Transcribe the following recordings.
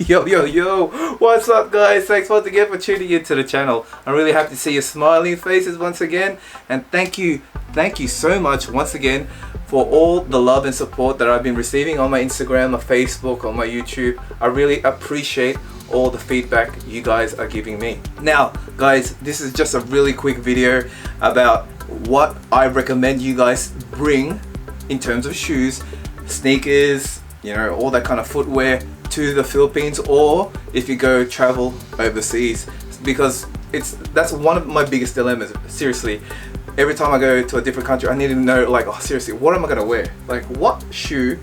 Yo, what's up guys? Thanks once again for tuning into the channel. I'm really happy to see your smiling faces once again, and thank you so much once again for all the love and support that I've been receiving on my Instagram, my Facebook, on my YouTube. I really appreciate all the feedback you guys are giving me. Now guys, this is just a really quick video about what I recommend you guys bring in terms of shoes, sneakers, you know, all that kind of footwear to the Philippines, or if you go travel overseas, because that's one of my biggest dilemmas. Seriously, every time I go to a different country, I need to know, like, oh seriously, what am I gonna wear? Like, what shoe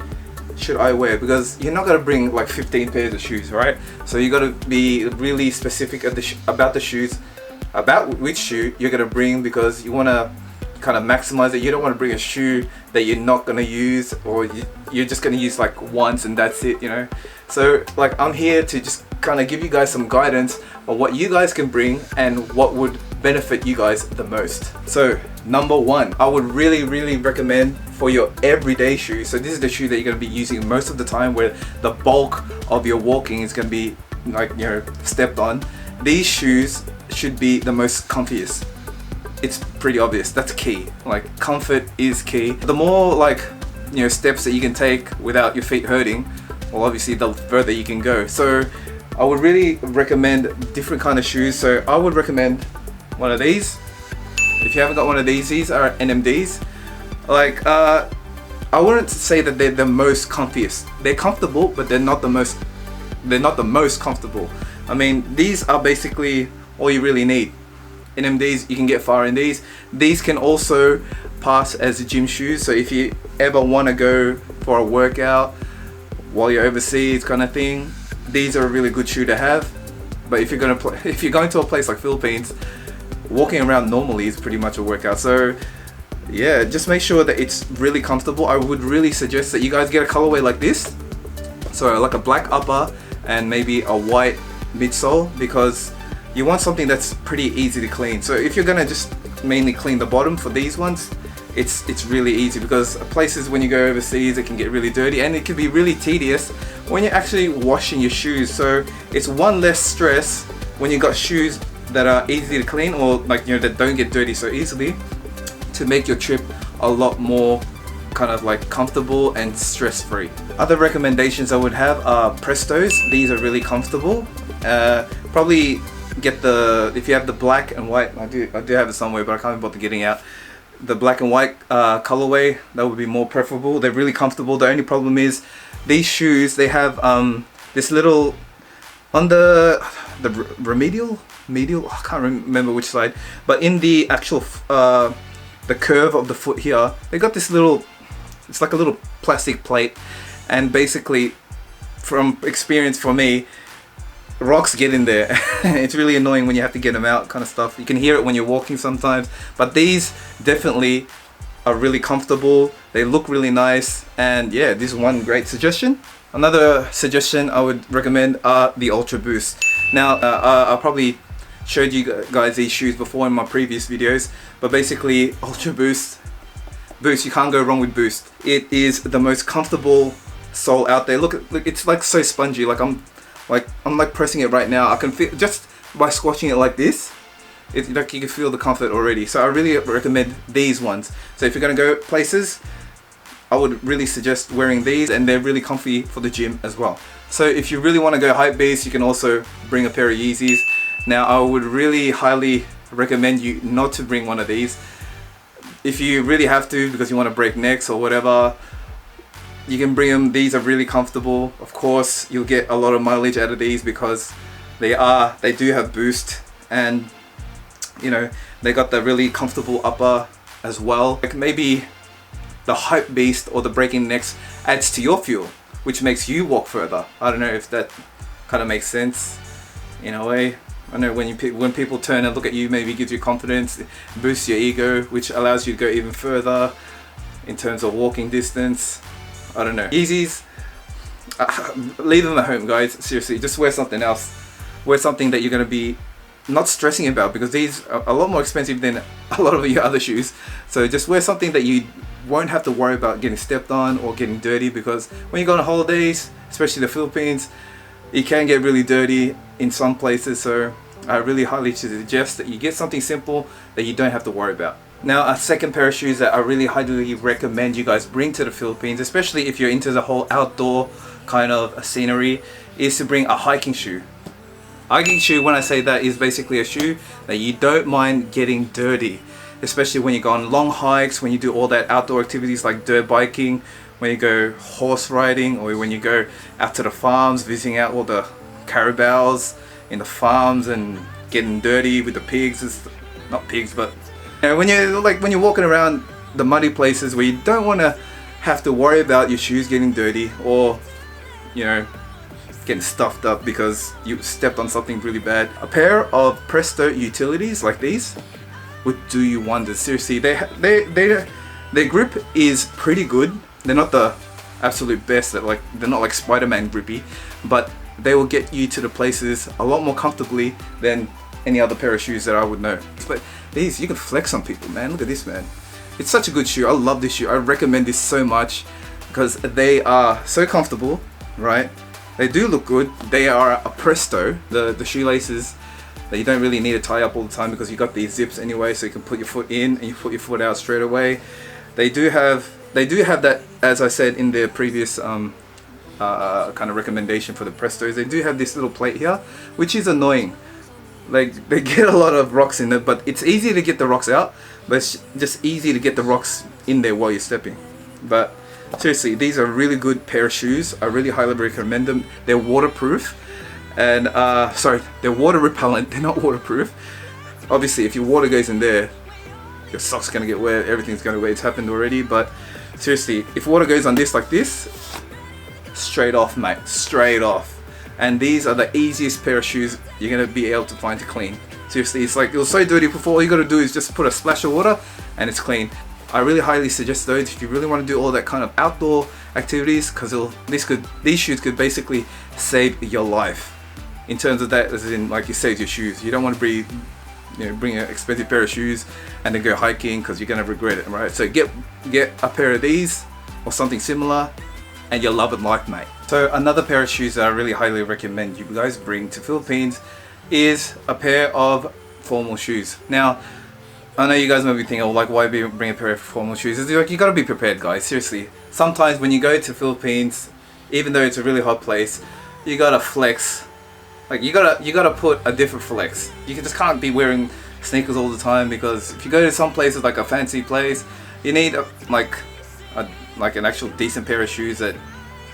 should I wear? Because you're not gonna bring like 15 pairs of shoes, right? So you gotta be really specific about the shoes, about which shoe you're gonna bring, because you wanna kind of maximize it. You don't want to bring a shoe that you're not going to use, or you're just going to use like once and that's it, you know. So like, I'm here to just kind of give you guys some guidance on what you guys can bring and what would benefit you guys the most. So number one, I would really recommend for your everyday shoe. So this is the shoe that you're going to be using most of the time, where the bulk of your walking is going to be, like, you know, stepped on. These shoes should be the most comfiest. It's pretty obvious, that's key. Like, comfort is key. The more, like, you know, steps that you can take without your feet hurting, well, obviously the further you can go. So I would really recommend different kind of shoes. So I would recommend one of these. If you haven't got one of these are NMDs. Like, I wouldn't say that they're the most comfiest. They're comfortable, but they're not the most comfortable. I mean, these are basically all you really need. NMDs, you can get far in these. These can also pass as gym shoes. So if you ever want to go for a workout while you're overseas, kind of thing, these are a really good shoe to have. But if you're going to a place like Philippines, walking around normally is pretty much a workout. So yeah, just make sure that it's really comfortable. I would really suggest that you guys get a colorway like this. So like a black upper and maybe a white midsole, because you want something that's pretty easy to clean. So if you're gonna just mainly clean the bottom for these ones, it's really easy, because places when you go overseas, it can get really dirty and it can be really tedious when you're actually washing your shoes. So it's one less stress when you got shoes that are easy to clean, or like, you know, that don't get dirty so easily, to make your trip a lot more kind of like comfortable and stress-free. Other recommendations I would have are Prestos. These are really comfortable. Probably get if you have the black and white. I do have it somewhere, but I can't bother getting out the black and white colorway. That would be more preferable. They're really comfortable. The only problem is these shoes, they have this little on the medial, I can't remember which side, but in the actual the curve of the foot here, they got this little, it's like a little plastic plate, and basically, from experience for me, rocks get in there. It's really annoying when you have to get them out, kind of stuff. You can hear it when you're walking sometimes, but these definitely are really comfortable. They look really nice, and yeah, this is one great suggestion. Another suggestion I would recommend are the Ultraboost. Now, I probably showed you guys these shoes before in my previous videos, but basically Ultraboost, you can't go wrong with Boost. It is the most comfortable sole out there. Look, it's like so spongy. Like I'm pressing it right now. I can feel, just by squashing it like this, it's like you can feel the comfort already. So I really recommend these ones. So if you're gonna go places, I would really suggest wearing these, and they're really comfy for the gym as well. So if you really want to go hype beast, you can also bring a pair of Yeezys. Now I would really highly recommend you not to bring one of these. If you really have to, because you want to break necks or whatever, you can bring them. These are really comfortable. Of course, you'll get a lot of mileage out of these because they do have Boost, and you know, they got the really comfortable upper as well. Like, maybe the hype beast or the breaking necks adds to your fuel, which makes you walk further. I don't know if that kind of makes sense in a way. I know when people turn and look at you, maybe gives you confidence, boosts your ego, which allows you to go even further in terms of walking distance. I don't know. Yeezys, leave them at home, guys. Seriously, just wear something else. Wear something that you're going to be not stressing about, because these are a lot more expensive than a lot of your other shoes. So just wear something that you won't have to worry about getting stepped on or getting dirty, because when you go on holidays, especially the Philippines, it can get really dirty in some places, so I really highly suggest that you get something simple that you don't have to worry about. Now, a second pair of shoes that I really highly recommend you guys bring to the Philippines, especially if you're into the whole outdoor kind of scenery, is to bring a hiking shoe. Hiking shoe, when I say that, is basically a shoe that you don't mind getting dirty, especially when you go on long hikes, when you do all that outdoor activities like dirt biking, when you go horse riding, or when you go out to the farms, visiting out all the carabaos in the farms and getting dirty with the pigs. Not pigs, but you know, when you're walking around the muddy places where you don't want to have to worry about your shoes getting dirty, or you know, getting stuffed up because you stepped on something really bad. A pair of Presto Utilities like these would do you wonders. Seriously, their grip is pretty good. They're not the absolute best. They're not like Spider-Man grippy, but they will get you to the places a lot more comfortably than any other pair of shoes that I would know. But these, you can flex on people, man. Look at this, man. It's such a good shoe. I love this shoe. I recommend this so much because they are so comfortable, right? They do look good. They are a Presto. The shoelaces that you don't really need to tie up all the time because you got these zips anyway, so you can put your foot in and you put your foot out straight away. They do have that, as I said in the previous kind of recommendation for the Prestos. They do have this little plate here, which is annoying. Like, they get a lot of rocks in it, but it's easy to get the rocks out, but it's just easy to get the rocks in there while you're stepping. But seriously, these are a really good pair of shoes. I really highly recommend them. They're waterproof, and sorry, they're water repellent. They're not waterproof. Obviously, if your water goes in there, your socks gonna get wet, everything's gonna get wet. It's happened already. But seriously, if water goes on this like this, straight off, mate, straight off. And these are the easiest pair of shoes you're gonna be able to find to clean. Seriously, it's like, it was so dirty before. All you gotta do is just put a splash of water and it's clean. I really highly suggest those if you really want to do all that kind of outdoor activities, because these shoes could basically save your life. In terms of that, as in, like, you saved your shoes. You don't want to bring an expensive pair of shoes and then go hiking because you're gonna regret it, right? So get a pair of these or something similar, and you'll love it life, mate. So another pair of shoes that I really highly recommend you guys bring to Philippines is a pair of formal shoes. Now, I know you guys might be thinking, oh, like, why bring a pair of formal shoes? It's like, you gotta be prepared, guys. Seriously, sometimes when you go to Philippines, even though it's a really hot place, you gotta flex. Like, you gotta put a different flex. You just can't be wearing sneakers all the time, because if you go to some places like a fancy place, you need like an actual decent pair of shoes that,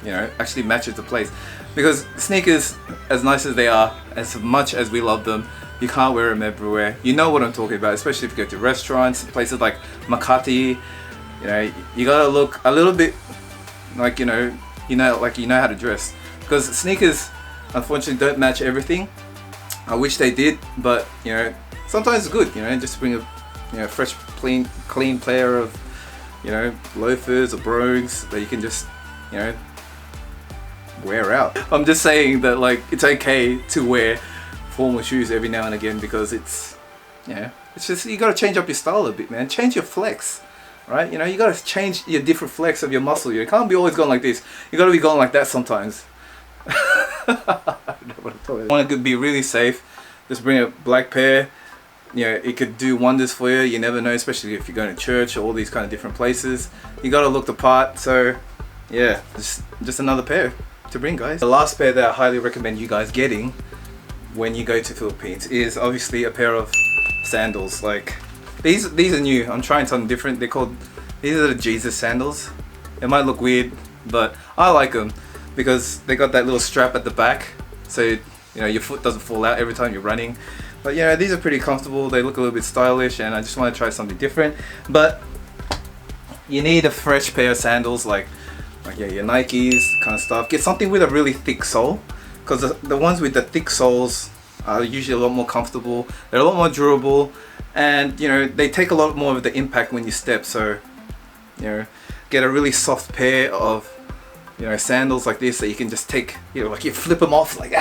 you know, actually matches the place. Because sneakers, as nice as they are, as much as we love them, you can't wear them everywhere. You know what I'm talking about, especially if you go to restaurants, places like Makati. You know, you gotta look a little bit like, you know how to dress. Because sneakers, unfortunately, don't match everything. I wish they did, but you know, sometimes it's good. You know, just bring a fresh, clean pair of, you know, loafers or brogues that you can just, you know, wear out. I'm just saying that, like, it's okay to wear formal shoes every now and again, because it's, you know, it's just, you gotta change up your style a bit, man. Change your flex, right? You know, you gotta change your different flex of your muscle. You can't be always going like this. You gotta be going like that sometimes. I want to be really safe. Just bring a black pair. You know, it could do wonders for you. You never know, especially if you're going to church or all these kind of different places. You gotta look the part. So yeah, just another pair to bring, guys. The last pair that I highly recommend you guys getting when you go to Philippines is obviously a pair of sandals. Like, these are new. I'm trying something different. These are the Jesus sandals. It might look weird, but I like them because they got that little strap at the back, so you know your foot doesn't fall out every time you're running. But you know, these are pretty comfortable. They look a little bit stylish, and I just want to try something different. But you need a fresh pair of sandals, like yeah, your Nikes kind of stuff. Get something with a really thick sole, because the ones with the thick soles are usually a lot more comfortable. They're a lot more durable, and you know, they take a lot more of the impact when you step. So you know, get a really soft pair of, you know, sandals like this that you can just take, you know, like you flip them off like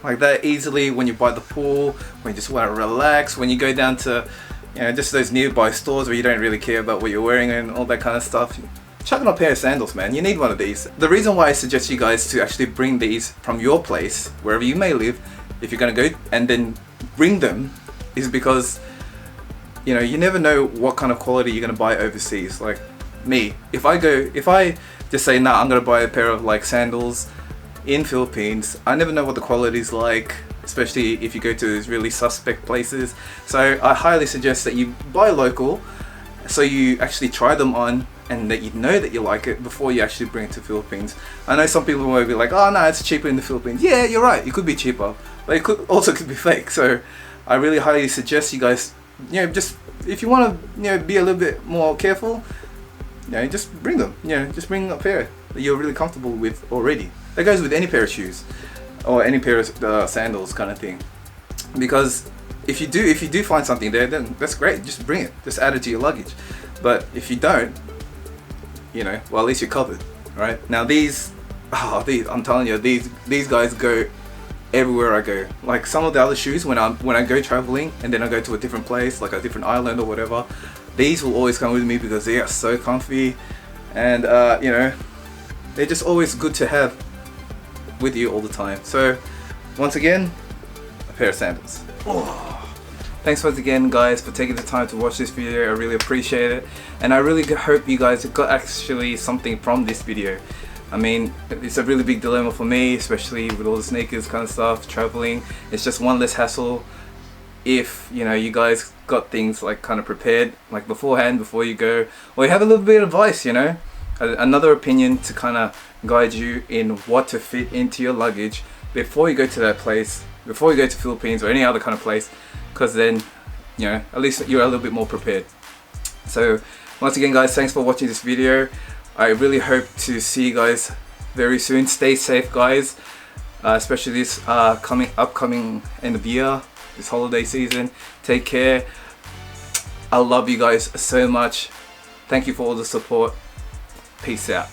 like that easily when you're by the pool, when you just want to relax, when you go down to, you know, just those nearby stores where you don't really care about what you're wearing and all that kind of stuff. chuck on a pair of sandals, man. You need one of these. The reason why I suggest you guys to actually bring these from your place, wherever you may live, if you're gonna go and then bring them, is because, you know, you never know what kind of quality you're gonna buy overseas. Like me, if I just say, nah, I'm gonna buy a pair of like sandals in Philippines, I never know what the quality is like, especially if you go to those really suspect places. So I highly suggest that you buy local, so you actually try them on and that you know that you like it before you actually bring it to Philippines. I know some people will be like, oh no, it's cheaper in the Philippines. Yeah, you're right, it could be cheaper, but it could be fake. So I really highly suggest you guys, you know, just if you want to, you know, be a little bit more careful, you know, just bring them. You know, just bring a pair that you're really comfortable with already. That goes with any pair of shoes or any pair of sandals, kind of thing. Because if you do find something there, then that's great. Just bring it. Just add it to your luggage. But if you don't, you know, well, at least you're covered, right? Now these, I'm telling you, these guys go everywhere I go. Like some of the other shoes, when I go traveling and then I go to a different place, like a different island or whatever, these will always come with me because they are so comfy, and you know, they're just always good to have with you all the time. So once again, a pair of sandals. Oh. Thanks once again, guys, for taking the time to watch this video. I really appreciate it, and I really hope you guys got actually something from this video. I mean, it's a really big dilemma for me, especially with all the sneakers kind of stuff, traveling. It's just one less hassle if, you know, you guys got things like kind of prepared, like beforehand, before you go, or you have a little bit of advice, you know, another opinion to kind of guide you in what to fit into your luggage before you go to that place, before you go to Philippines or any other kind of place, because then, you know, at least you're a little bit more prepared. So once again, guys, thanks for watching this video. I really hope to see you guys very soon. Stay safe, guys, especially this upcoming end of year, this holiday season. Take care. I love you guys so much. Thank you for all the support. Peace out.